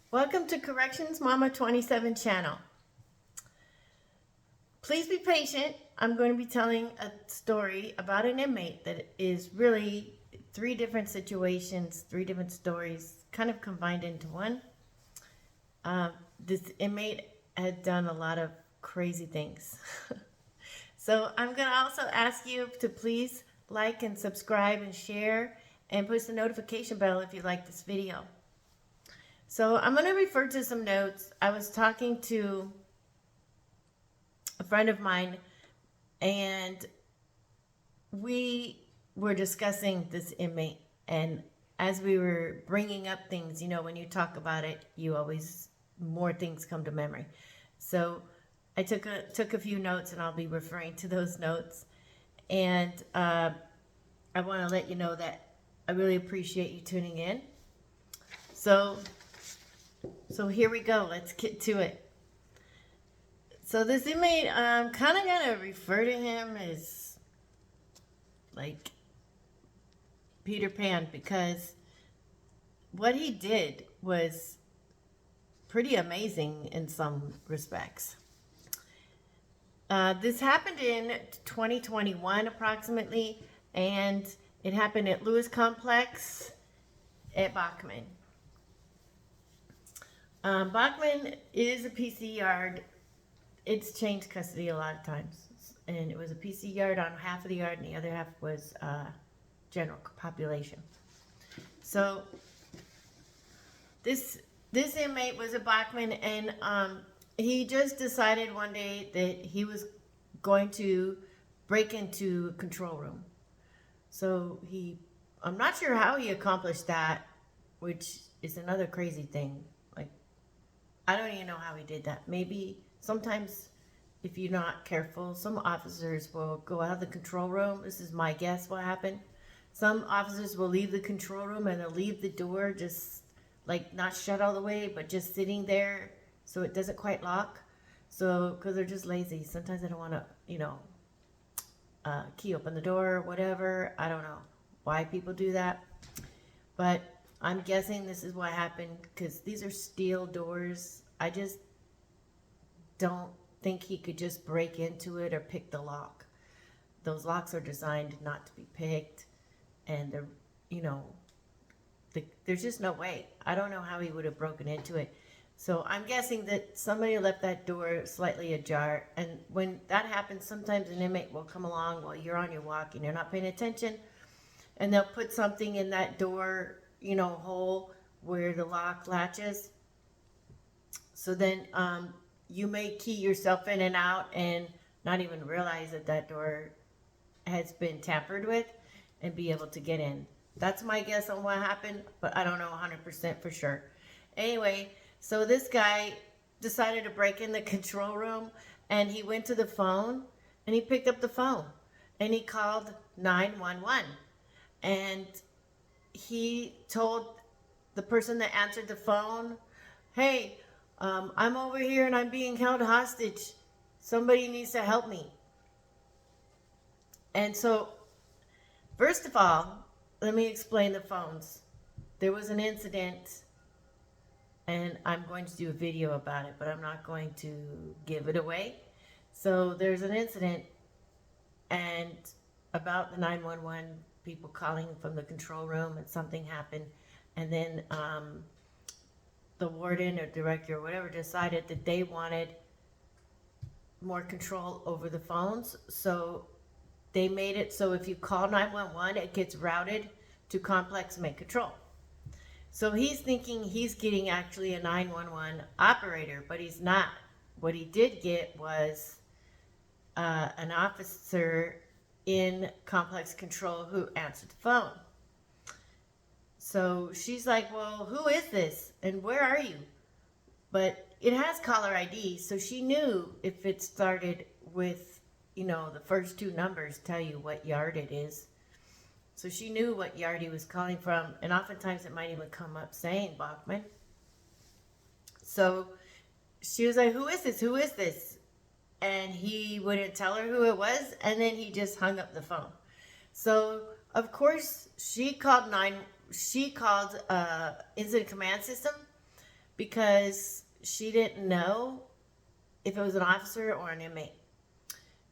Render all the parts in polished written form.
Welcome to Corrections Mama 27 channel. Please be patient. I'm going to be telling a story about an inmate that is really three different situations, three different stories, kind of combined into one. This inmate had done a lot of crazy things. So I'm going to also ask you to please like and subscribe and share and push the notification bell if you like this video. So I'm going to refer to some notes. I was talking to a friend of mine, and we were discussing this inmate. And as we were bringing up things, you know, when you talk about it, you always, more things come to memory. So I took a few notes, and I'll be referring to those notes. And I want to let you know that I really appreciate you tuning in. So here we go. Let's get to it. So this inmate, I'm kind of going to refer to him as like Peter Pan, because what he did was pretty amazing in some respects. This happened in 2021 approximately, and it happened at Lewis Complex at Bachman. Bachman is a PC yard. It's changed custody a lot of times, and it was a PC yard on half of the yard, and the other half was general population. So this inmate was a Bachman, and he just decided one day that he was going to break into a control room. So I'm not sure how he accomplished that, which is another crazy thing. Like, I don't even know how he did that. Maybe sometimes, if you're not careful, some officers will go out of the control room. This is my guess what happened. Some officers will leave the control room and they'll leave the door just like not shut all the way, but just sitting there so it doesn't quite lock. So, because they're just lazy. Sometimes they don't want to, key open the door or whatever. I don't know why people do that. But I'm guessing this is what happened, because these are steel doors. I just don't think he could just break into it or pick the lock. Those locks are designed not to be picked, and they're, there's just no way. I don't know how he would have broken into it. So I'm guessing that somebody left that door slightly ajar, and when that happens, sometimes an inmate will come along while you're on your walk and you're not paying attention, and they'll put something in that door, hole where the lock latches. So then you may key yourself in and out and not even realize that that door has been tampered with and be able to get in. That's my guess on what happened, but I don't know 100% for sure. Anyway, so this guy decided to break in the control room, and he went to the phone, and he picked up the phone, and he called 911. And he told the person that answered the phone, hey, I'm over here and I'm being held hostage. Somebody needs to help me. And so, first of all, let me explain the phones. There was an incident, and I'm going to do a video about it, but I'm not going to give it away. So there's an incident, and about the 911 people calling from the control room, and something happened, and then the warden or director or whatever decided that they wanted more control over the phones. So they made it so if you call 911, it gets routed to complex main control. So he's thinking he's getting actually a 911 operator, but he's not. What he did get was an officer in complex control who answered the phone. So she's like, well, who is this? And where are you? But it has caller ID, so she knew if it started with, the first two numbers tell you what yard it is. So she knew what yard he was calling from, and oftentimes it might even come up saying Bachman. So she was like, who is this? Who is this? And he wouldn't tell her who it was, and then he just hung up the phone. So, of course, she called incident command system, because she didn't know if it was an officer or an inmate.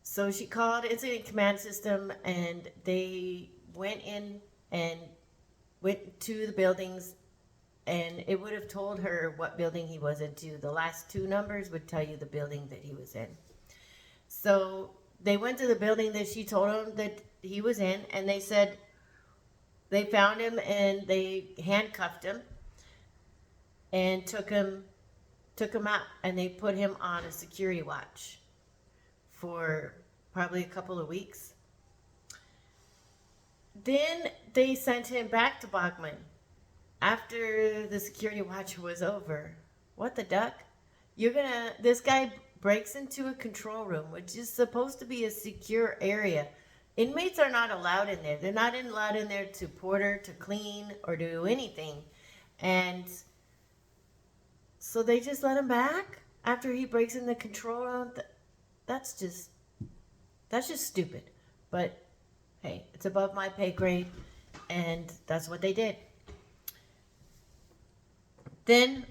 So she called Incident Command System, and they went in and went to the buildings, and it would have told her what building he was into. The last two numbers would tell you the building that he was in. So they went to the building that she told them that he was in, and they said they found him and they handcuffed him and took him out, and they put him on a security watch for probably a couple of weeks. Then they sent him back to Bachman after the security watch was over. What the duck? This guy breaks into a control room, which is supposed to be a secure area. Inmates are not allowed in there. They're not allowed in there to porter, to clean, or do anything. And so they just let him back after he breaks in the control room. That's just stupid. But hey, it's above my pay grade, and that's what they did. Then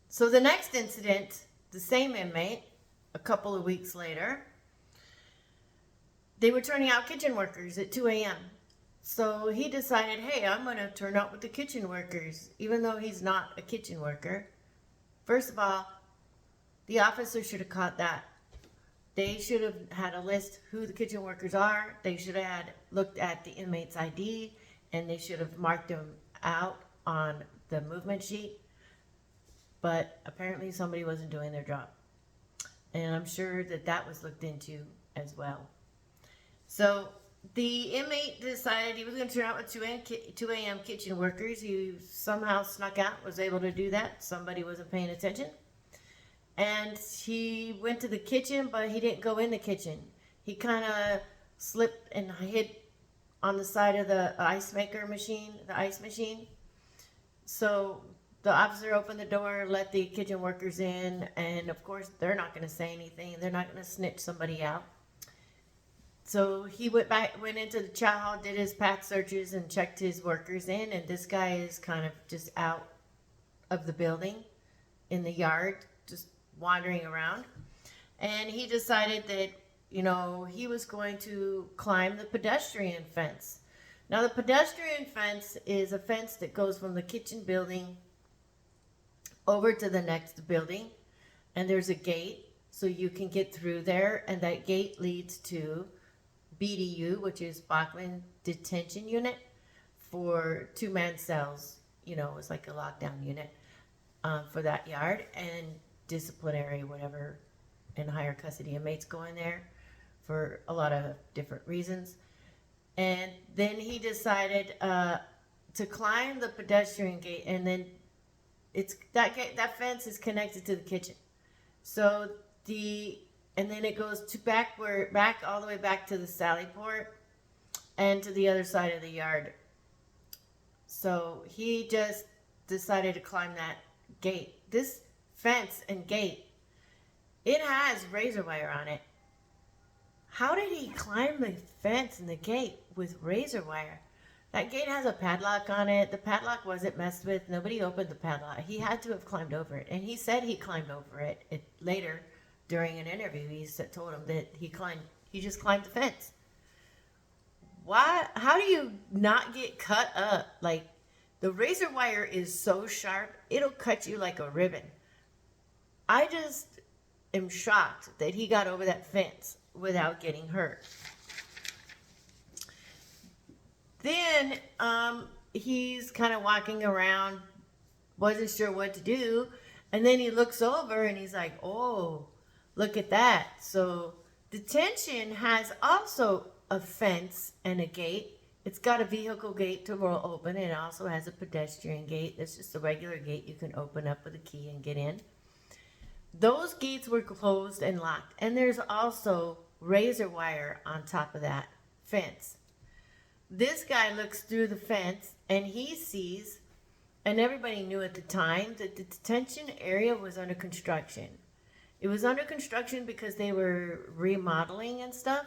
so the next incident, the same inmate, a couple of weeks later, they were turning out kitchen workers at 2 a.m. So he decided, hey, I'm going to turn out with the kitchen workers, even though he's not a kitchen worker. First of all, the officer should have caught that. They should have had a list who the kitchen workers are. They should have looked at the inmate's ID, and they should have marked them out on the movement sheet. But apparently somebody wasn't doing their job. And I'm sure that was looked into as well. So the inmate decided he was going to turn out with 2 a.m. kitchen workers. He somehow snuck out, was able to do that. Somebody wasn't paying attention. And he went to the kitchen, but he didn't go in the kitchen. He kind of slipped and hid on the side of the ice machine. So the officer opened the door, let the kitchen workers in, and of course they're not going to say anything. They're not going to snitch somebody out. So he went into the chow hall, did his pack searches, and checked his workers in, and this guy is kind of just out of the building in the yard, just wandering around. And he decided that, he was going to climb the pedestrian fence. Now, the pedestrian fence is a fence that goes from the kitchen building over to the next building, and there's a gate so you can get through there, and that gate leads to BDU, which is Bachman Detention Unit, for 2-man cells. It's like a lockdown unit for that yard, and disciplinary, whatever, and higher custody inmates go in there for a lot of different reasons. And then he decided to climb the pedestrian gate, and then that fence is connected to the kitchen. So and then it goes back all the way back to the sally port and to the other side of the yard. So he just decided to climb that gate. This fence and gate, it has razor wire on it. How did he climb the fence and the gate with razor wire? That gate has a padlock on it. The padlock wasn't messed with. Nobody opened the padlock. He had to have climbed over it. And he said he climbed over it. Later, during an interview, he told him that he just climbed the fence. Why? How do you not get cut up? Like, the razor wire is so sharp, it'll cut you like a ribbon. I just am shocked that he got over that fence without getting hurt. Then he's kind of walking around, wasn't sure what to do, and then he looks over and he's like, oh, look at that. So detention has also a fence and a gate. It's got a vehicle gate to roll open, and it also has a pedestrian gate. That's just a regular gate you can open up with a key and get in. Those gates were closed and locked, and there's also razor wire on top of that fence. This guy looks through the fence, and he sees, and everybody knew at the time, that the detention area was under construction. It was under construction because they were remodeling and stuff.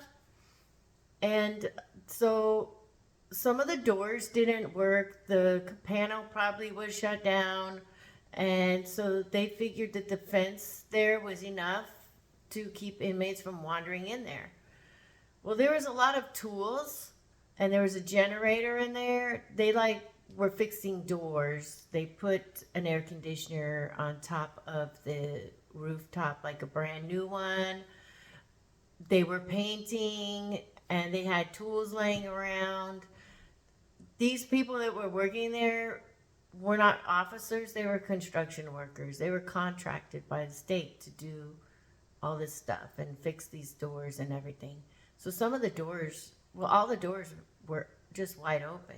And so some of the doors didn't work. The panel probably was shut down. And so they figured that the fence there was enough to keep inmates from wandering in there. Well, there was a lot of tools and there was a generator in there. They like were fixing doors. They put an air conditioner on top of the rooftop, like a brand new one. They were painting and they had tools laying around. These people that were working there were not officers, they were construction workers. They were contracted by the state to do all this stuff and fix these doors and everything. So some of the doors, well, all the doors were just wide open.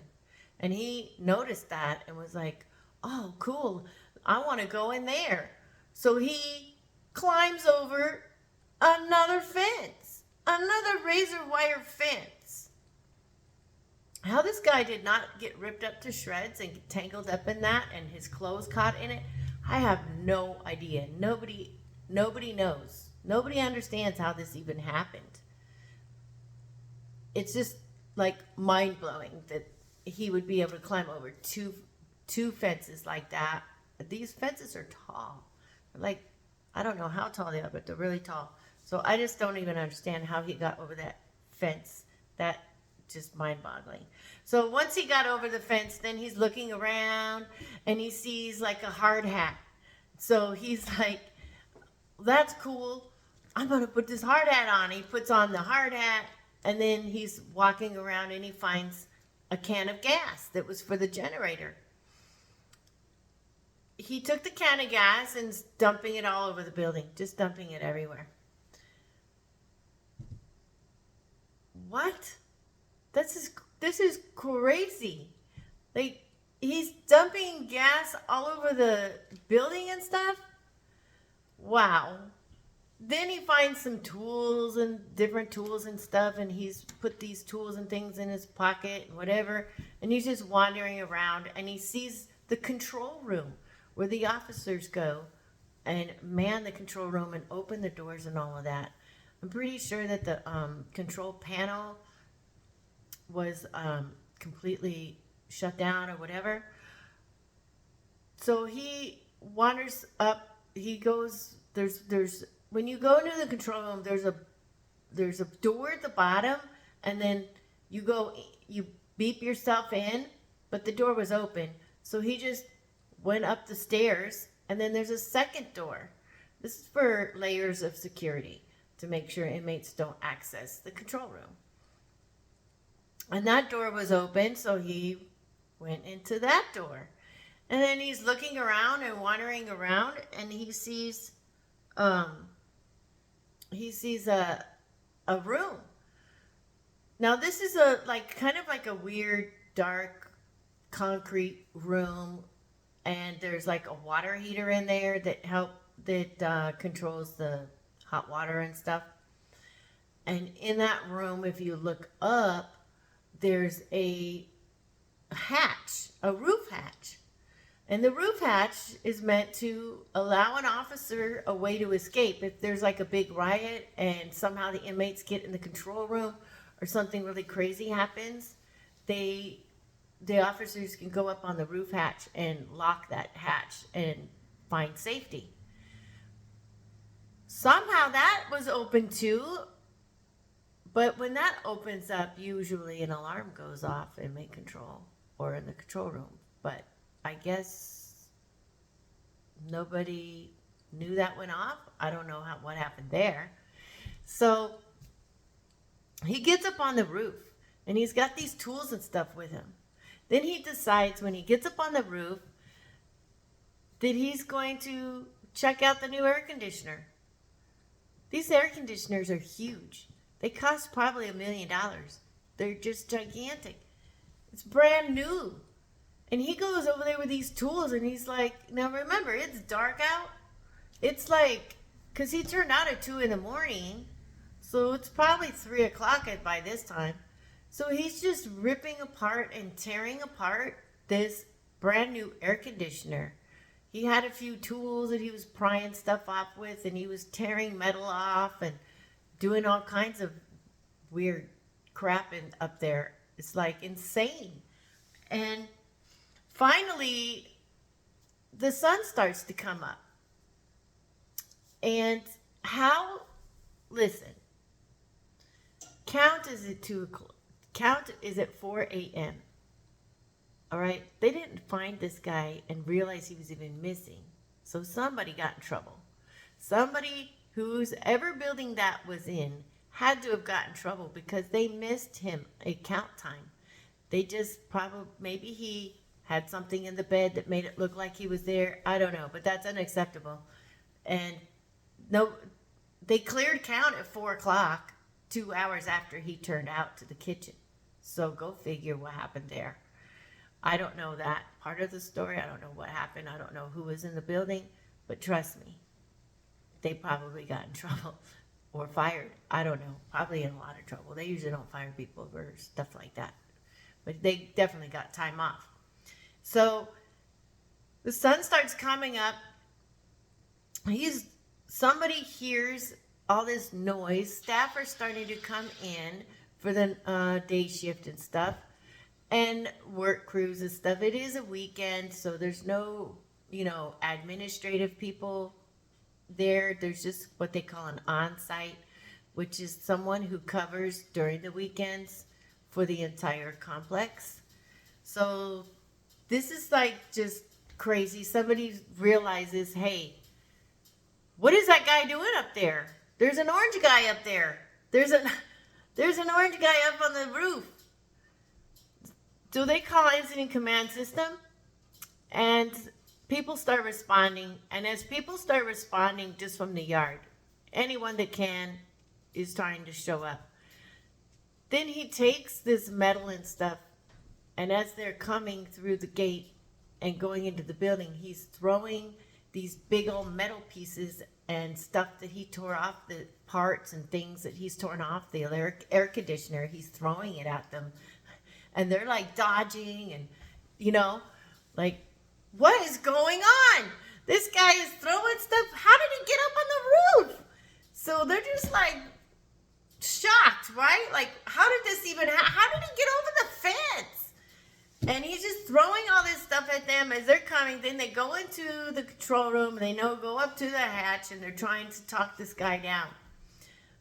And he noticed that and was like, oh, cool, I want to go in there. So he climbs over another fence, another razor wire fence. How this guy did not get ripped up to shreds and get tangled up in that and his clothes caught in it, I have no idea. Nobody knows. Nobody understands how this even happened. It's just like mind-blowing that he would be able to climb over two fences like that. These fences are tall. Like, I don't know how tall they are, but they're really tall. So I just don't even understand how he got over that fence. That just mind-boggling. So once he got over the fence, then he's looking around and he sees like a hard hat. So he's like, that's cool. I'm going to put this hard hat on. He puts on the hard hat and then he's walking around and he finds a can of gas that was for the generator. He took the can of gas and is dumping it all over the building, just dumping it everywhere. What? This is crazy. Like, he's dumping gas all over the building and stuff? Wow. Then he finds some tools and different tools and stuff, and he's put these tools and things in his pocket and whatever, and he's just wandering around, and he sees the control room where the officers go and man the control room and open the doors and all of that. I'm pretty sure that the control panel was completely shut down or whatever. So he wanders up. He goes. There's when you go into the control room, there's a door at the bottom, and then you beep yourself in, but the door was open. So he just went up the stairs, and then there's a second door. This is for layers of security to make sure inmates don't access the control room. And that door was open, so he went into that door. And then he's looking around and wandering around, and he sees a room. Now this is kind of like a weird dark concrete room, and there's like a water heater in there that controls the hot water and stuff. And in that room, if you look up, there's a hatch, a roof hatch. And the roof hatch is meant to allow an officer a way to escape. If there's like a big riot and somehow the inmates get in the control room or something really crazy happens, the officers can go up on the roof hatch and lock that hatch and find safety. Somehow that was open too, but when that opens up, usually an alarm goes off in inmate control or in the control room. But I guess nobody knew that went off. I don't know what happened there. So he gets up on the roof and he's got these tools and stuff with him. Then he decides when he gets up on the roof that he's going to check out the new air conditioner. These air conditioners are huge. They cost probably $1 million. They're just gigantic. It's brand new. And he goes over there with these tools and he's like, now remember, it's dark out. It's like, because he turned out at 2 a.m, so it's probably 3 o'clock by this time. So he's just ripping apart and tearing apart this brand new air conditioner. He had a few tools that he was prying stuff off with, and he was tearing metal off and doing all kinds of weird crap up there. It's like insane. And finally, the sun starts to come up. And how, listen, count is at 2 o'clock. Count is at 4 a.m. All right. They didn't find this guy and realize he was even missing. So somebody got in trouble. Somebody whose ever building that was in had to have gotten in trouble because they missed him a count time. They just probably, maybe he had something in the bed that made it look like he was there. I don't know, but that's unacceptable. And no, they cleared count at 4 o'clock, 2 hours after he turned out to the kitchen. So go figure what happened there. I don't know that part of the story. I don't know what happened. I don't know who was in the building, but trust me, they probably got in trouble or fired. I don't know. Probably in a lot of trouble. They usually don't fire people for stuff like that, but they definitely got time off. So the sun starts coming up. Somebody hears all this noise. Staff are starting to come in for the day shift and stuff, and work crews and stuff. It is a weekend, so there's no, administrative people there. There's just what they call an on-site, which is someone who covers during the weekends for the entire complex. So this is like just crazy. Somebody realizes, hey, what is that guy doing up there? There's an orange guy up there. There's an orange guy up on the roof. So they call incident command system, and people start responding. And as people start responding just from the yard, anyone that can is trying to show up. Then he takes this metal and stuff, and as they're coming through the gate and going into the building, he's throwing these big old metal pieces and stuff that he tore off, the parts and things that he's torn off the air conditioner. He's throwing it at them, and they're like dodging and, like, what is going on? This guy is throwing stuff. How did he get up on the roof? So they're just like shocked, right? Like, how did this even happen? How did he get over the fence? And he's just throwing all this stuff at them as they're coming. Then they go into the control room. They go up to the hatch, and they're trying to talk this guy down.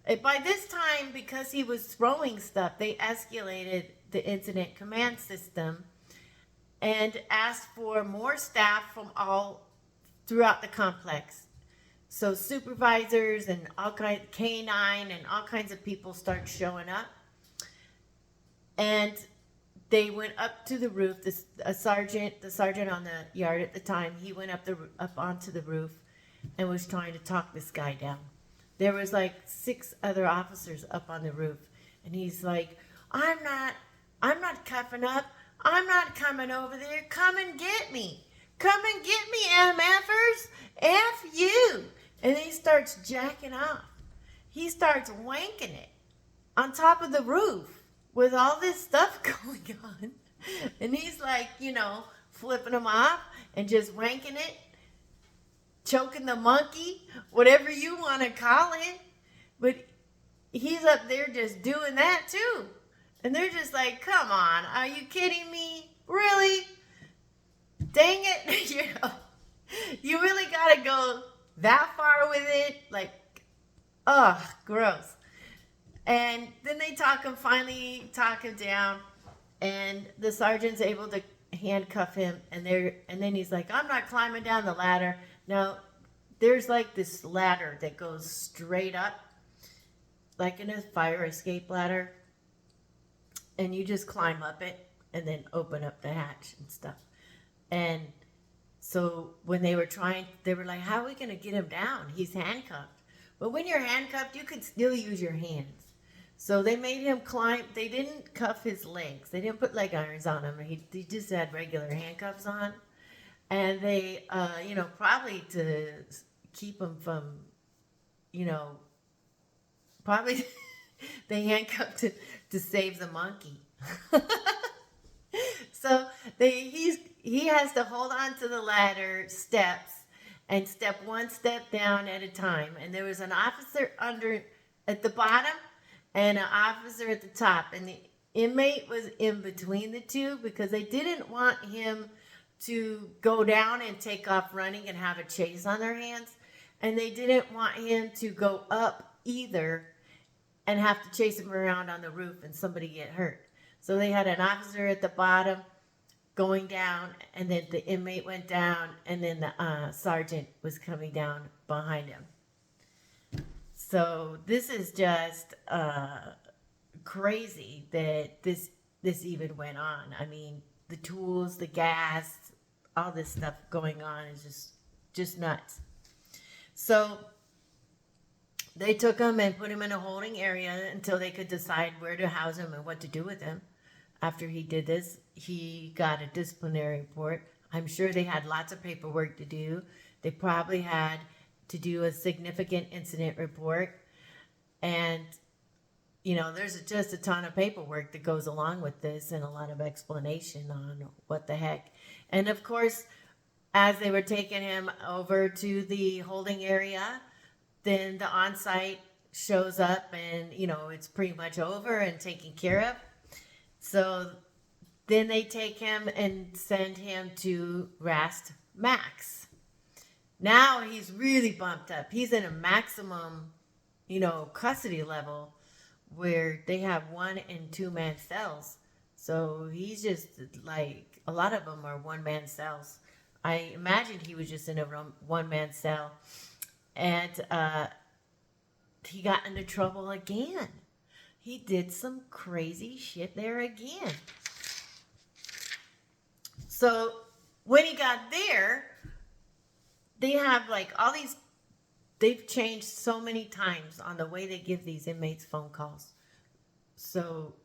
And by this time, because he was throwing stuff, they escalated the incident command system and asked for more staff from all throughout the complex. So supervisors and all kinds, K9 and all kinds of people start showing up. And they went up to the roof. The sergeant on the yard at the time, he went up onto the roof and was trying to talk this guy down. There was like 6 other officers up on the roof, and he's like, I'm not cuffing up. I'm not coming over there. Come and get me. Come and get me, MFers. F you. And then he starts jacking off. He starts wanking it on top of the roof with all this stuff going on. And he's like, flipping them off and just wanking it, choking the monkey, whatever you want to call it. But he's up there just doing that too. And they're just like, come on, are you kidding me? Really? Dang it. You really got to go that far with it? Like, ugh, gross. And then they finally talk him down, and the sergeant's able to handcuff him, and then he's like, I'm not climbing down the ladder. Now, there's like this ladder that goes straight up, like in a fire escape ladder, and you just climb up it and then open up the hatch and stuff. And so when they were like, how are we going to get him down? He's handcuffed. But when you're handcuffed, you can still use your hands. So they made him climb. They didn't cuff his legs. They didn't put leg irons on him. He just had regular handcuffs on. And they, probably to keep him from, probably they handcuffed him to save the monkey. So he has to hold on to the ladder steps and step one step down at a time. And there was an officer at the bottom and an officer at the top. And inmate was in between the two because they didn't want him to go down and take off running and have a chase on their hands. And they didn't want him to go up either and have to chase him around on the roof and somebody get hurt. So they had an officer at the bottom going down, and then the inmate went down, and then the sergeant was coming down behind him. So this is just crazy that this even went on. I mean, the tools, the gas, all this stuff going on is just nuts. So they took him and put him in a holding area until they could decide where to house him and what to do with him. After he did this, he got a disciplinary report. I'm sure they had lots of paperwork to do. They probably had to do a significant incident report. And, you know, there's just a ton of paperwork that goes along with this and a lot of explanation on what the heck. And, of course, as they were taking him over to the holding area, then the on-site shows up and, you know, it's pretty much over and taken care of. So then they take him and send him to Rast Max. Now he's really bumped up. He's in a maximum, you know, custody level where they have 1- and 2-man cells. So he's just like, a lot of them are 1-man cells. I imagine he was just in a 1-man cell. And he got into trouble again. He did some crazy shit there again. So when he got there, they have like all these, they've changed so many times on the way they give these inmates phone calls. So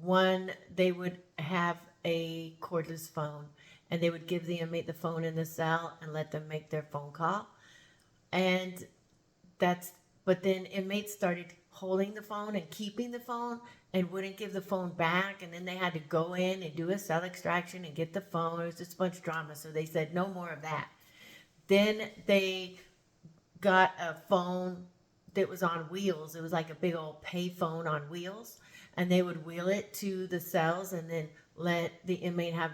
one, they would have a cordless phone and they would give the inmate the phone in the cell and let them make their phone call. And but then inmates started holding the phone and keeping the phone and wouldn't give the phone back. And then they had to go in and do a cell extraction and get the phone. It was just a bunch of drama. So they said, no more of that. Then they got a phone that was on wheels. It was like a big old pay phone on wheels. And they would wheel it to the cells and then let the inmate have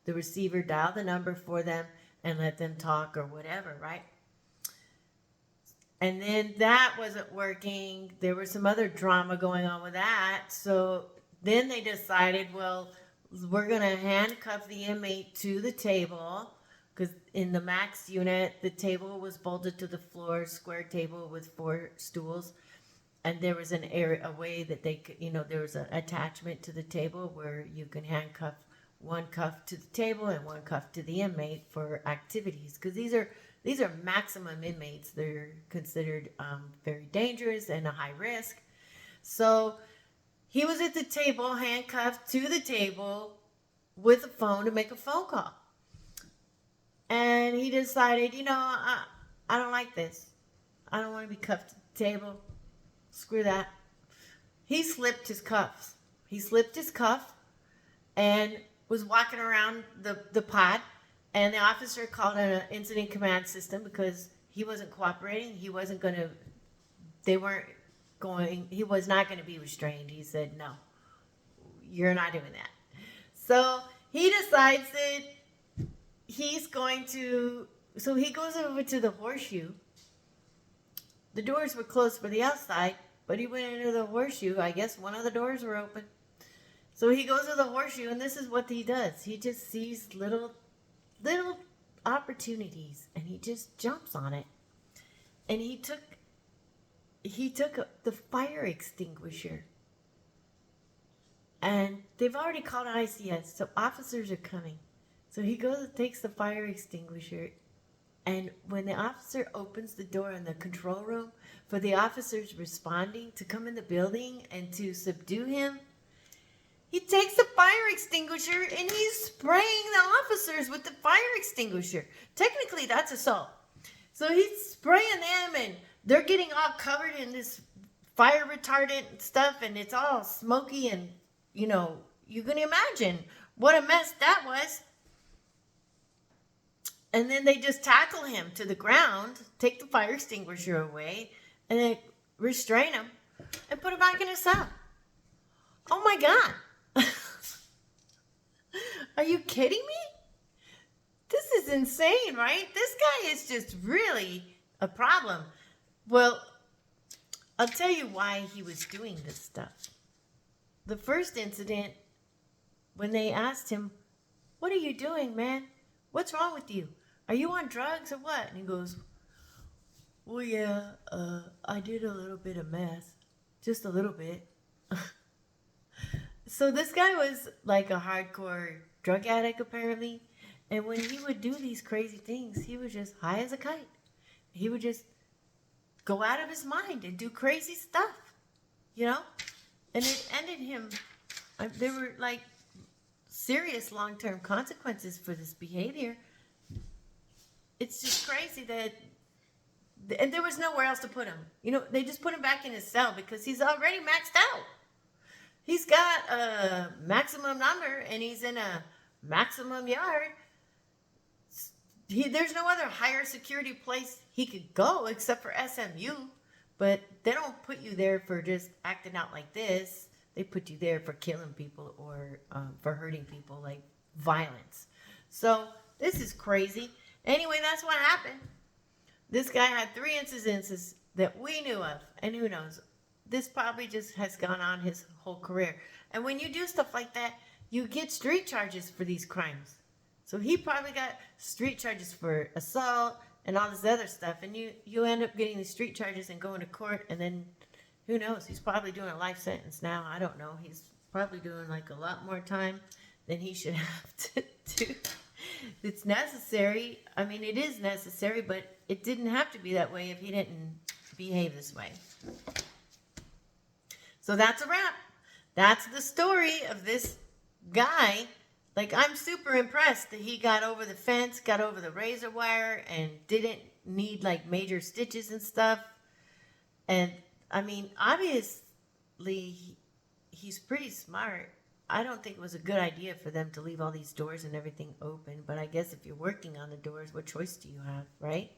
the receiver dial the number for them and let them talk or whatever, right? And then that wasn't working. There was some other drama going on with that. So then they decided, well, we're going to handcuff the inmate to the table, because in the max unit, the table was bolted to the floor, square table with 4 stools. And there was an area, a way that they could, you know, there was an attachment to the table where you can handcuff one cuff to the table and one cuff to the inmate for activities. Because these are maximum inmates. They're considered very dangerous and a high risk. So he was at the table, handcuffed to the table with a phone to make a phone call. And he decided, you know, I don't like this. I don't want to be cuffed to the table. Screw that. He slipped his cuffs. He slipped his cuff and was walking around the pod. And the officer called an incident command system because he wasn't cooperating. He wasn't going to, he was not going to be restrained. He said, no, you're not doing that. So he decides that he's going to, so he goes over to the horseshoe. The doors were closed for the outside, but he went into the horseshoe. I guess one of the doors were open. So he goes to the horseshoe, and this is what he does. He just sees little opportunities, and he just jumps on it. And he took the fire extinguisher. And they've already called ICS, so officers are coming. So he goes and takes the fire extinguisher. And when the officer opens the door in the control room for the officers responding to come in the building and to subdue him, he takes the fire extinguisher and he's spraying the officers with the fire extinguisher. Technically, that's assault. So he's spraying them and they're getting all covered in this fire retardant stuff and it's all smoky and, you know, you can imagine what a mess that was. And then they just tackle him to the ground, take the fire extinguisher away, and then restrain him and put him back in his cell. Oh my God. Are you kidding me? This is insane, right? This guy is just really a problem. Well, I'll tell you why he was doing this stuff. The first incident, when they asked him, "What are you doing, man? What's wrong with you? Are you on drugs or what?" And he goes, "Well, yeah, I did a little bit of meth. Just a little bit." So this guy was like a hardcore drug addict, apparently. And when he would do these crazy things, he was just high as a kite. He would just go out of his mind and do crazy stuff, you know? And it ended him. There were like serious long-term consequences for this behavior. It's just crazy that, and there was nowhere else to put him. You know, they just put him back in his cell because he's already maxed out. He's got a maximum number and he's in a maximum yard. There's no other higher security place he could go except for SMU. But they don't put you there for just acting out like this. They put you there for killing people or for hurting people, like violence. So this is crazy. Anyway, that's what happened. This guy had 3 incidences that we knew of. And who knows? This probably just has gone on his whole career. And when you do stuff like that, you get street charges for these crimes. So he probably got street charges for assault and all this other stuff. And you end up getting the street charges and going to court. And then, who knows? He's probably doing a life sentence now. I don't know. He's probably doing like a lot more time than he should have to do. It's necessary. I mean, it is necessary, but it didn't have to be that way if he didn't behave this way. So that's a wrap. That's the story of this guy. Like, I'm super impressed that he got over the fence, got over the razor wire, and didn't need, like, major stitches and stuff. And, I mean, obviously, he's pretty smart. I don't think it was a good idea for them to leave all these doors and everything open. But I guess if you're working on the doors, what choice do you have, right?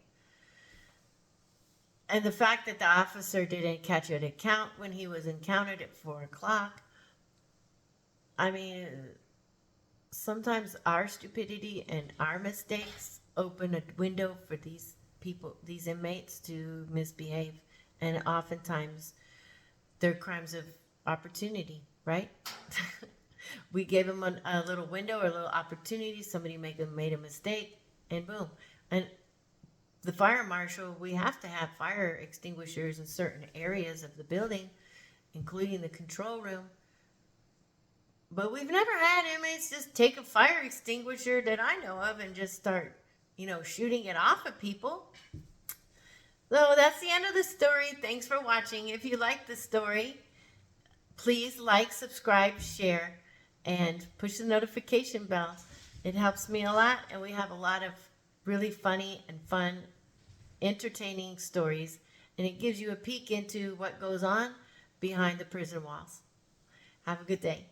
And the fact that the officer didn't catch an account when he was encountered at 4 o'clock. I mean, sometimes our stupidity and our mistakes open a window for these people, these inmates, to misbehave. And oftentimes, they're crimes of opportunity, right? We gave them a little window or a little opportunity. Somebody made a mistake, and boom. And the fire marshal, we have to have fire extinguishers in certain areas of the building, including the control room. But we've never had inmates just take a fire extinguisher that I know of and just start, shooting it off at people. So that's the end of the story. Thanks for watching. If you like the story, please like, subscribe, share, and push the notification bell. It helps me a lot, and we have a lot of really funny and fun, entertaining stories, and it gives you a peek into what goes on behind the prison walls. Have a good day.